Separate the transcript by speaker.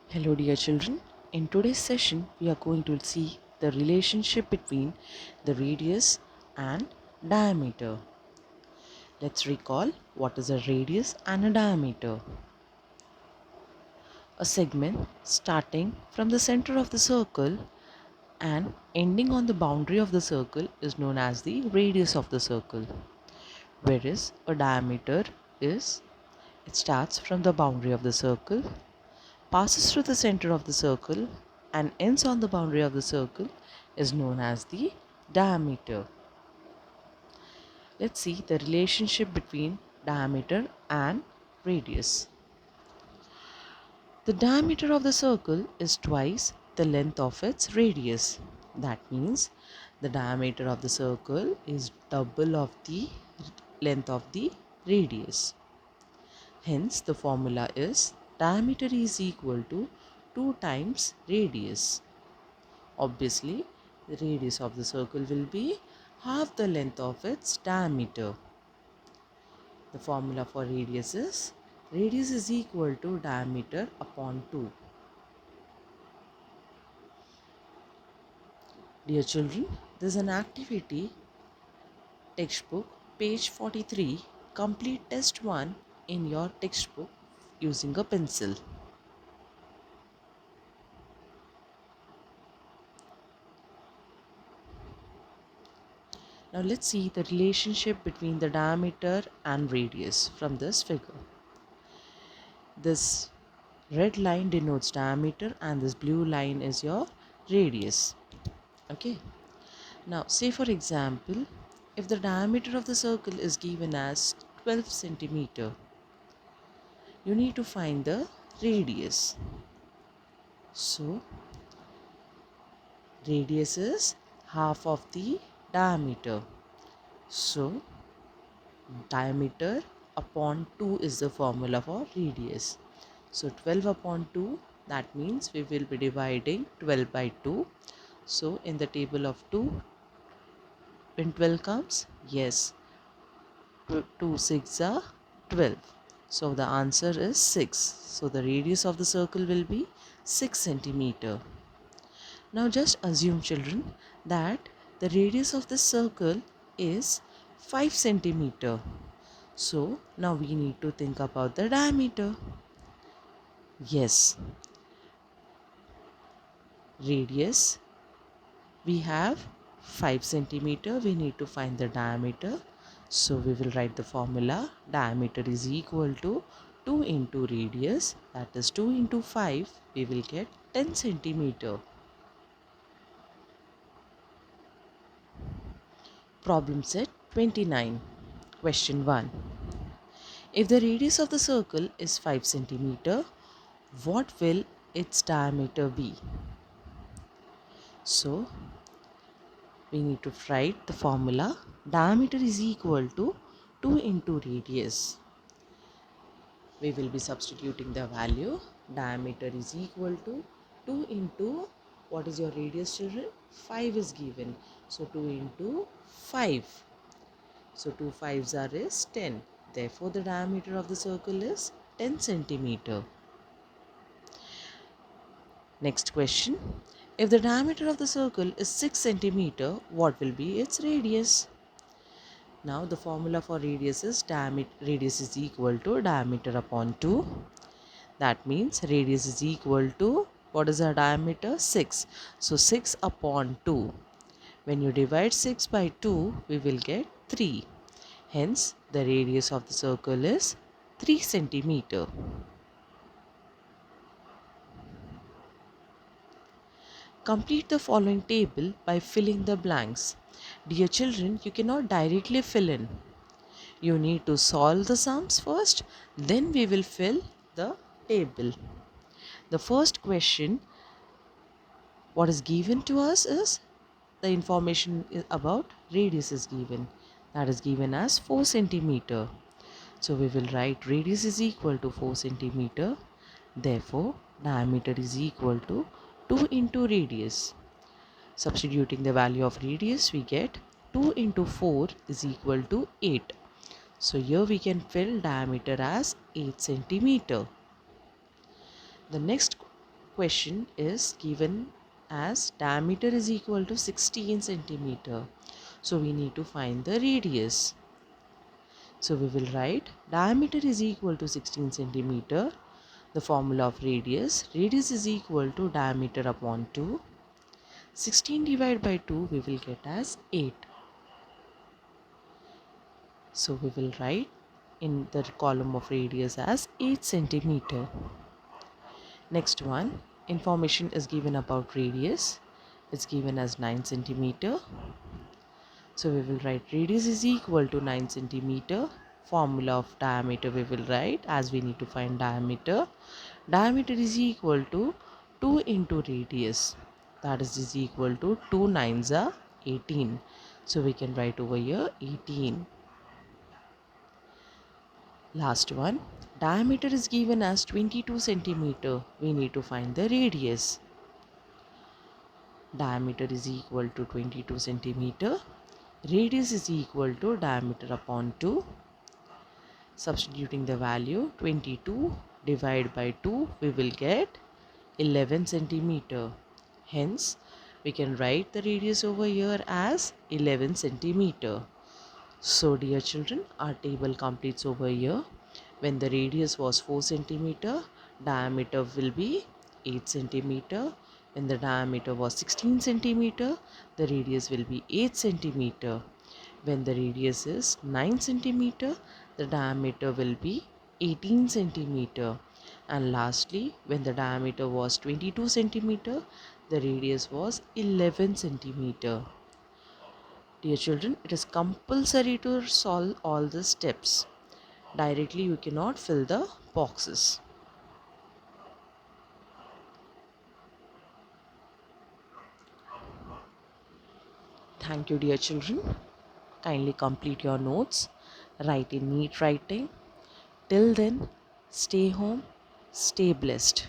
Speaker 1: Hello dear children, in today's session we are going to see the relationship between the radius and diameter. Let's recall what is a radius and a diameter. A segment starting from the center of the circle and ending on the boundary of the circle is known as the radius of the circle, whereas a diameter is it starts from the boundary of the circle, passes through the center of the circle and ends on the boundary of the circle is known as the diameter. Let's see the relationship between diameter and radius. The diameter of the circle is twice the length of its radius. That means the diameter of the circle is double of the length of the radius. Hence, the formula is diameter is equal to 2 times radius. Obviously, the radius of the circle will be half the length of its diameter. The formula for radius is equal to diameter upon 2. Dear children, there is an activity textbook page 43. Complete test 1 in your textbook using a pencil. Now let's see the relationship between the diameter and radius from this figure. This red line denotes diameter and this blue line is your radius. Okay. Now say for example, if the diameter of the circle is given as 12 centimeter, you need to find the radius. So radius is half of the diameter. So diameter upon 2 is the formula for radius. So 12 upon 2, that means we will be dividing 12 by 2. So in the table of 2, when 12 comes, yes, 2 6 are 12. So the answer is 6. So the radius of the circle will be 6 centimeter. Now just assume children that the radius of the circle is 5 centimeter. So now we need to think about the diameter. Yes, radius we have 5 centimeter. We need to find the diameter. So we will write the formula. Diameter is equal to 2 into radius, that is 2 into 5. We will get 10 centimeter. Problem set 29. Question 1. If the radius of the circle is 5 centimeter, what will its diameter be? So we need to write the formula. Diameter is equal to 2 into radius. We will be substituting the value. Diameter is equal to 2 into, what is your radius children? 5 is given. So 2 into 5. So 2 5s are is 10. Therefore the diameter of the circle is 10 centimeter. Next question. If the diameter of the circle is 6 centimeter, what will be its radius? Now the formula for radius is radius is equal to diameter upon 2. That means radius is equal to, what is our diameter? 6. So 6 upon 2. When you divide 6 by 2, we will get 3. Hence the radius of the circle is 3 centimeter. Complete the following table by filling the blanks. Dear children, you cannot directly fill in. You need to solve the sums first, then we will fill the table. The first question, what is given to us is the information about radius is given. That is given as 4 centimeter. So we will write radius is equal to 4 centimeter. Therefore, diameter is equal to 2 into radius. Substituting the value of radius, we get 2 into 4 is equal to 8. So here we can fill diameter as 8 centimeter. The next question is given as diameter is equal to 16 centimeter. So we need to find the radius. So we will write diameter is equal to 16 centimeter. The formula of radius. Radius is equal to diameter upon 2. 16 divided by 2 we will get as 8. So we will write in the column of radius as 8 centimeter. Next one, information is given about radius. It's given as 9 centimeter. So we will write radius is equal to 9 centimeter. Formula of diameter we will write as we need to find diameter. Diameter is equal to 2 into radius. That is equal to 2 nines are 18. So we can write over here 18. Last one, diameter is given as 22 centimeter. We need to find the radius. Diameter is equal to 22 centimeter. Radius is equal to diameter upon 2. Substituting the value 22 divided by 2, we will get 11 centimeter. Hence, we can write the radius over here as 11 centimeter. So dear children, our table completes over here. When the radius was 4 centimeter, diameter will be 8 centimeter. When the diameter was 16 centimeter, the radius will be 8 centimeter. When the radius is 9 centimeter, the diameter will be 18 centimeter. And lastly, when the diameter was 22 centimeter, the radius was 11 centimeter. Dear children, it is compulsory to solve all the steps. Directly you cannot fill the boxes. Thank you dear children. Kindly complete your notes. Write in neat writing. Till then, stay home, stay blessed.